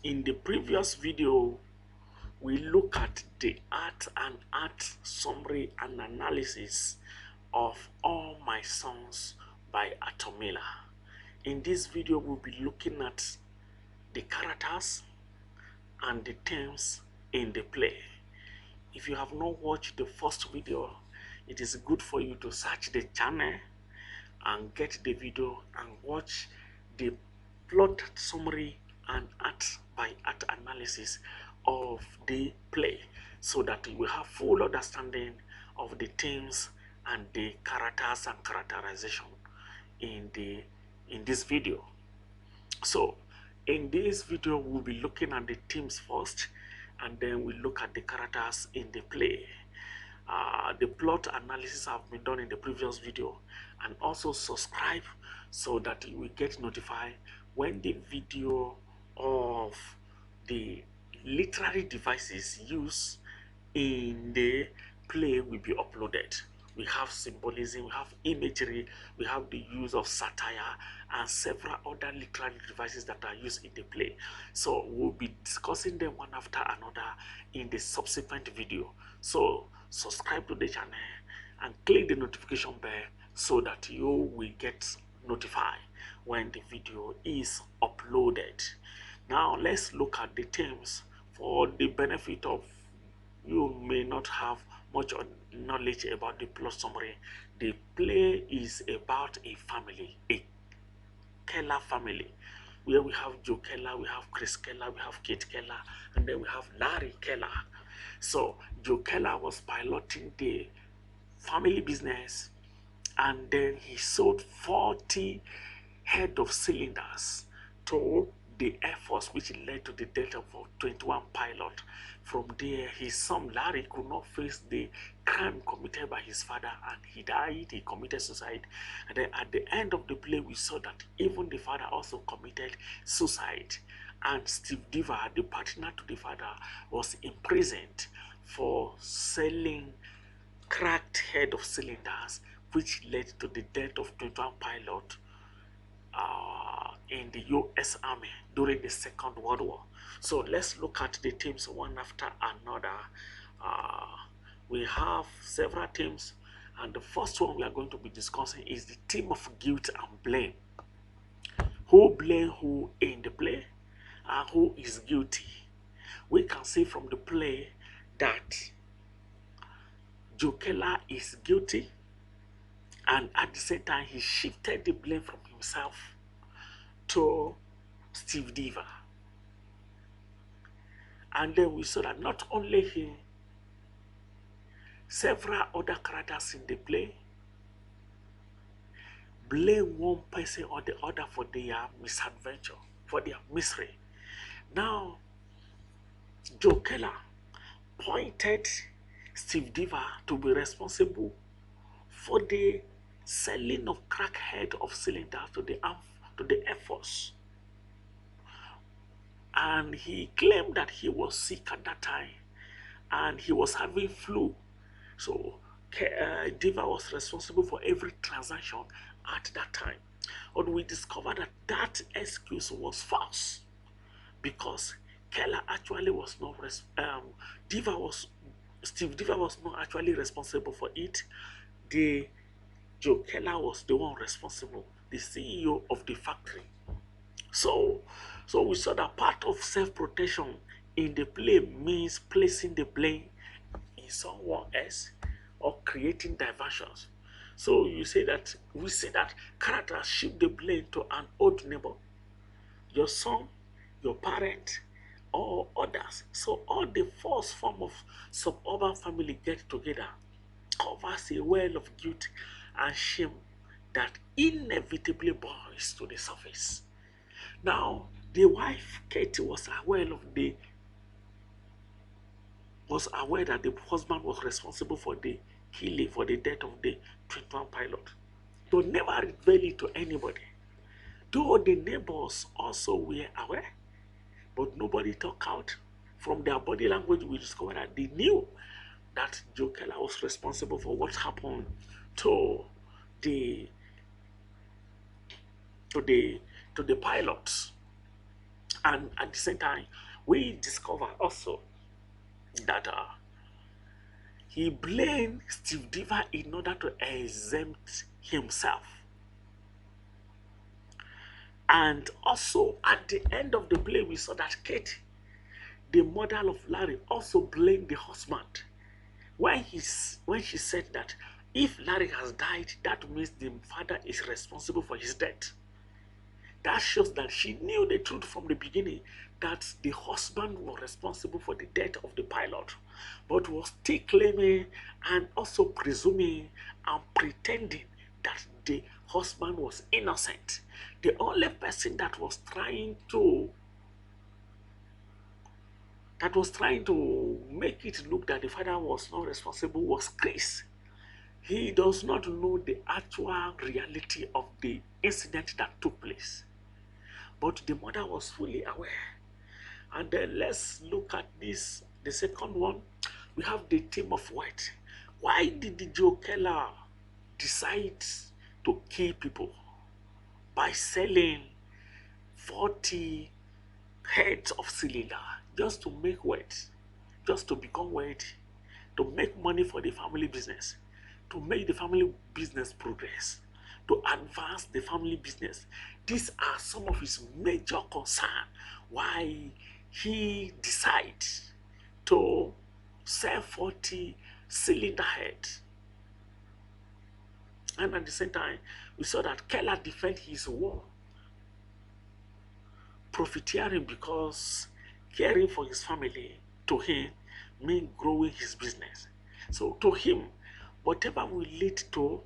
In the previous video, we look at the art summary and analysis of All My Sons by Atomila. In this video, we'll be looking at the characters and the themes in the play. If you have not watched the first video, it is good for you to search the channel and get the video and watch the plot summary and art by art analysis of the play, so that you will have full understanding of the themes and the characters and characterization in this video. So in this video, we'll be looking at the themes first, and then we look at the characters in the play. The plot analysis have been done in the previous video, and also subscribe so that you will get notified when the video of the literary devices used in the play will be uploaded. We have symbolism, we have imagery, we have the use of satire and several other literary devices that are used in the play. So we'll be discussing them one after another in the subsequent video. So subscribe to the channel and click the notification bell so that you will get notified when the video is uploaded. Now let's look at the themes. For the benefit of you may not have much knowledge about the plot summary, the play is about a family, a Keller family, where we have Joe Keller, we have Chris Keller, we have Kate Keller, and then we have Larry Keller. So Joe Keller was piloting the family business, and then he sold 40 head of cylinders to the Air Force, which led to the death of 21 pilots. From there, his son Larry could not face the crime committed by his father, and he died. He committed suicide. And then at the end of the play, we saw that even the father also committed suicide. And Steve Diver, the partner to the father, was imprisoned for selling cracked head of cylinders, which led to the death of 21 pilots in the U.S. Army during the Second World War. So let's look at the themes one after another. We have several themes, and the first one we are going to be discussing is the theme of guilt and blame. Who blame who in the play, and who is guilty? We can see from the play that Joe Keller is guilty, and at the same time he shifted the blame from himself to Steve Diver. And then we saw that not only he, several other characters in the play blame one person or the other for their misadventure, for their misery. Now, Joe Keller pointed Steve Diver to be responsible for the selling of crackhead of cylinders to the Air Force. And he claimed that he was sick at that time and he was having flu. So Diva was responsible for every transaction at that time. But we discovered that that excuse was false, because Keller actually was not Steve Diva was not actually responsible for it. Joe Keller was the one responsible, the CEO of the factory. So we saw that part of self-protection in the play means placing the blame in someone else or creating diversions. So we say that characters shift the blame to an old neighbor, your son, your parent, or others. So all the first form of suburban family get together covers a well of guilt and shame that inevitably boils to the surface. Now, the wife, Katie, was aware that the husband was responsible for the killing, for the death of the 21 pilot. But never reveal it to anybody. Though the neighbors also were aware, but nobody talked out. From their body language, we discovered that they knew that Joe Keller was responsible for what happened to the pilots. And at the same time, we discover also that he blamed Steve Diva in order to exempt himself. And also at the end of the play, we saw that Kate, the mother of Larry, also blamed the husband when she said that if Larry has died, that means the father is responsible for his death. That shows that she knew the truth from the beginning, that the husband was responsible for the death of the pilot, but was still claiming and also presuming and pretending that the husband was innocent. The only person that was trying to make it look that the father was not responsible was Chris. He does not know the actual reality of the incident that took place. But the mother was fully aware. And then let's look at this, the second one. We have the theme of what? Why did the Joe Keller decide to kill people by selling 40 heads of cylinder just to make wealth, just to become wealthy, to make money for the family business, to make the family business progress, to advance the family business? These are some of his major concerns why he decides to sell 40 cylinder heads. And at the same time, we saw that Keller defended his war, profiteering because caring for his family to him means growing his business. So to him, whatever will lead to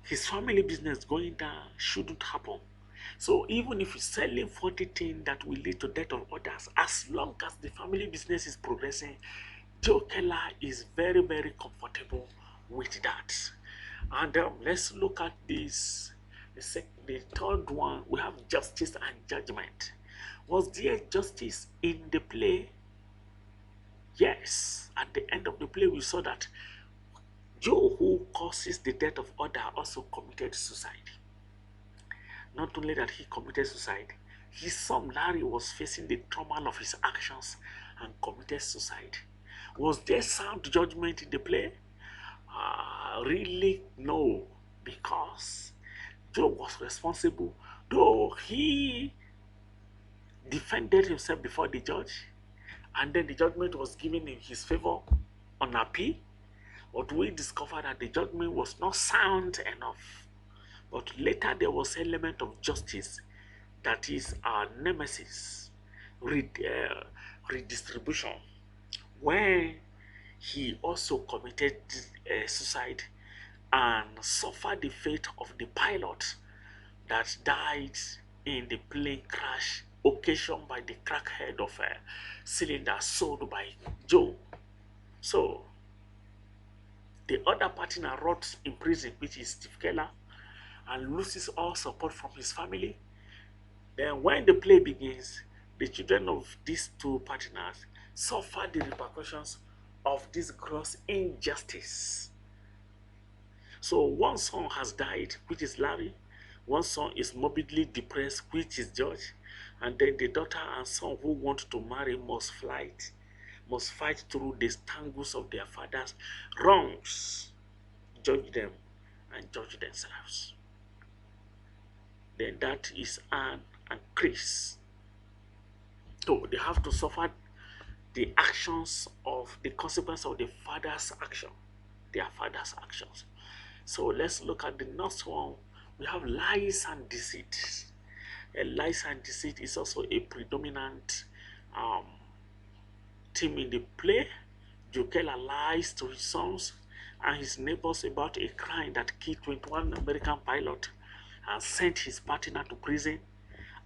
his family business going down shouldn't happen. So even if he's selling 40 things that will lead to death of others, as long as the family business is progressing, Joe Keller is very, very comfortable with that. And let's look at this. The third one, we have justice and judgment. Was there justice in the play? Yes. At the end of the play, we saw that Joe, who causes the death of others, also committed suicide. Not only that he committed suicide, his son Larry was facing the trauma of his actions and committed suicide. Was there sound judgment in the play? Really no, because Joe was responsible, though he defended himself before the judge, and then the judgment was given in his favor on appeal. But we discovered that the judgment was not sound enough. But later there was an element of justice, that is our nemesis redistribution, when he also committed suicide and suffered the fate of the pilot that died in the plane crash occasioned by the crackhead of a cylinder sold by Joe. So the other partner rots in prison, which is Steve Keller, and loses all support from his family. Then when the play begins, the children of these two partners suffer the repercussions of this gross injustice. So one son has died, which is Larry. One son is morbidly depressed, which is George. And then the daughter and son who want to marry must fight through the tangles of their father's wrongs, judge them, and judge themselves. Then that is Anne and Chris. So they have to suffer the actions of the consequence of the father's action, their father's actions. So let's look at the next one. We have lies and deceit. Lies and deceit is also a predominant theme in the play. Joe Keller lies to his sons and his neighbors about a crime that killed 21 American pilots and sent his partner to prison.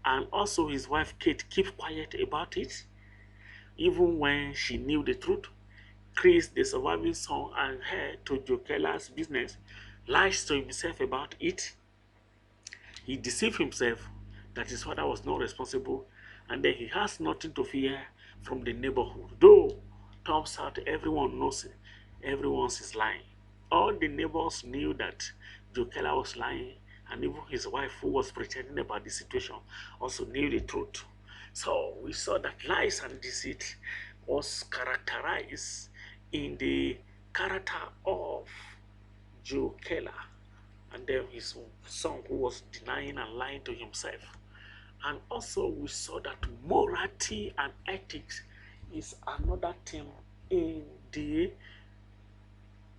And also his wife Kate kept quiet about it, even when she knew the truth. Chris, the surviving son and heir to Joe Keller's business, lies to himself about it. He deceived himself that his father was not responsible, and then he has nothing to fear from the neighborhood. Though, turns out everyone knows everyone is lying. All the neighbors knew that Joe Keller was lying, and even his wife, who was pretending about the situation, also knew the truth. So we saw that lies and deceit was characterized in the character of Joe Keller, and then his son, who was denying and lying to himself. And also we saw that morality and ethics is another theme in the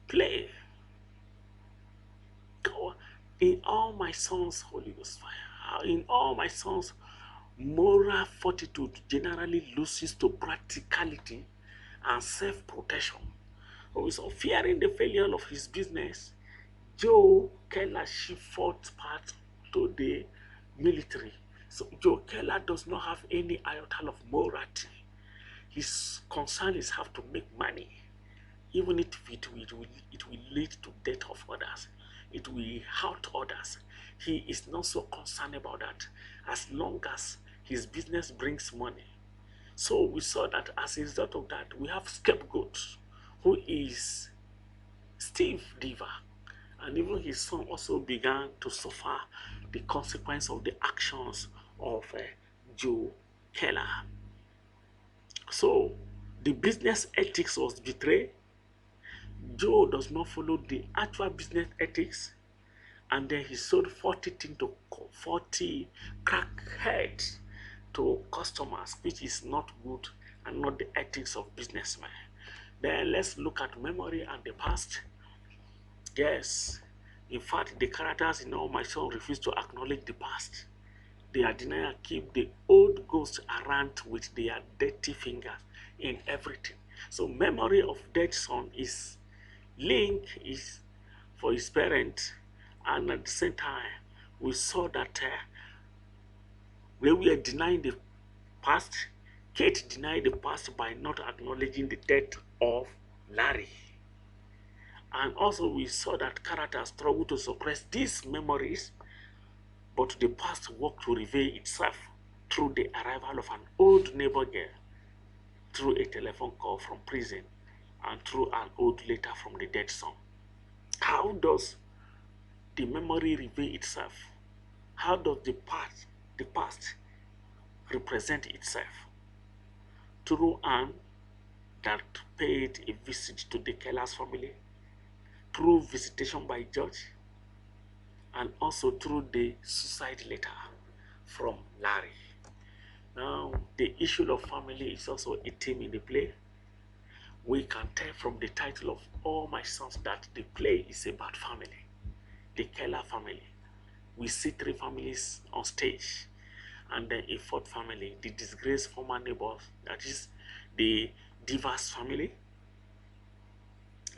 play. In all my sons, Holy Ghost fire, in all my sons, moral fortitude generally loses to practicality and self-protection. So fearing the failure of his business, Joe Keller fought part to the military. So Joe Keller does not have any iota of morality. His concern is how to make money, even if it will lead to death of others. It will hurt others. He is not so concerned about that as long as his business brings money. So we saw that as a result of that, we have scapegoat, who is Steve Diva, and even his son also began to suffer the consequence of the actions of Joe Keller. So the business ethics was betrayed. Joe does not follow the actual business ethics, and then he sold 40 things to 40 crackheads to customers, which is not good and not the ethics of businessmen. Then let's look at memory and the past. Yes, in fact, the characters in All My Son refuse to acknowledge the past. They are denial, keep the old ghosts around with their dirty fingers in everything. So memory of dead son is link is for his parents, and at the same time we saw that when we are denying the past, Kate denied the past by not acknowledging the death of Larry. And also we saw that characters struggle to suppress these memories, but the past worked to reveal itself through the arrival of an old neighbor girl, through a telephone call from prison, and through an old letter from the dead son. How does the memory reveal itself? How does the past represent itself? Through Anne that paid a visit to the Keller's family, through visitation by George, and also through the suicide letter from Larry. Now, the issue of family is also a theme in the play. We can tell from the title of All My Sons that the play is about family, the Keller family. We see three families on stage, and then a fourth family, the disgraced former neighbors, that is the Divas family.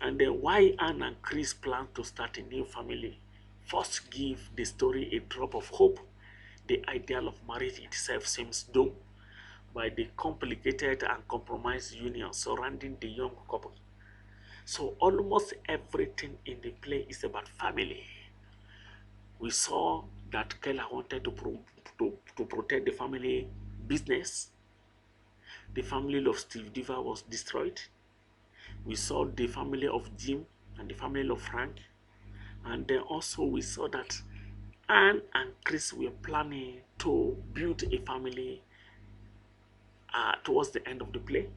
And then why Anne and Chris plan to start a new family first give the story a drop of hope. The ideal of marriage itself seems doomed by the complicated and compromised union surrounding the young couple. So almost everything in the play is about family. We saw that Keller wanted to protect the family business. The family of Steve Diva was destroyed. We saw the family of Jim and the family of Frank. And then also we saw that Anne and Chris were planning to build a family towards the end of the play,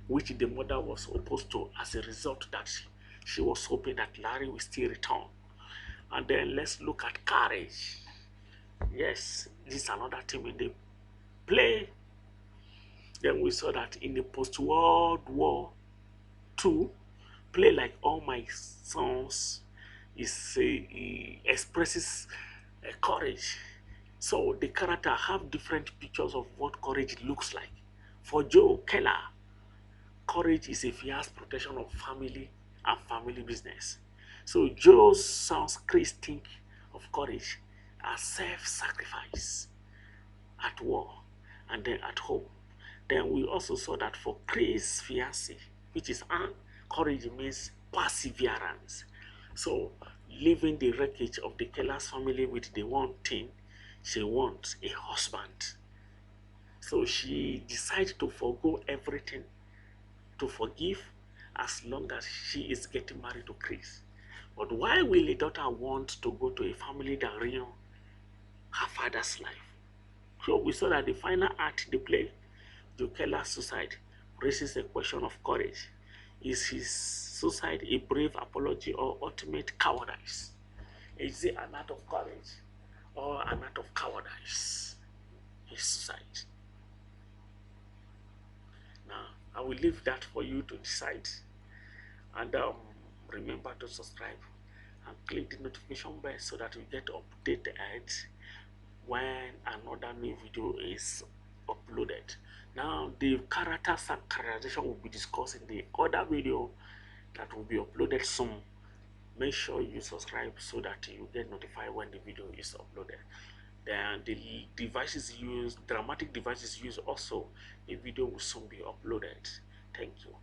which the mother was opposed to, as a result that she was hoping that Larry will still return. And then let's look at courage. Yes, this is another theme in the play. Then we saw that in the post-World War II, play like All My Sons expresses courage. So the character have different pictures of what courage looks like. For Joe Keller, courage is a fierce protection of family and family business. So Joe's sons Chris think of courage as self-sacrifice at war and then at home. Then we also saw that for Chris' fiancée, which is Anne, courage means perseverance. So leaving the wreckage of the Keller's family with the one thing, she wants a husband. So she decides to forego everything to forgive as long as she is getting married to Chris. But why will a daughter want to go to a family that reunion her father's life. So we saw that the final act they play, Jokela's suicide, raises a question of courage. Is his suicide a brave apology or ultimate cowardice? Is it an act of courage or an act of cowardice? His suicide. Now, I will leave that for you to decide. And remember to subscribe and click the notification bell so that you get updated when another new video is uploaded. Now, the characters and characterization will be discussed in the other video that will be uploaded soon. Make sure you subscribe so that you get notified when the video is uploaded. Then the devices used, dramatic devices used also, the video will soon be uploaded. Thank you.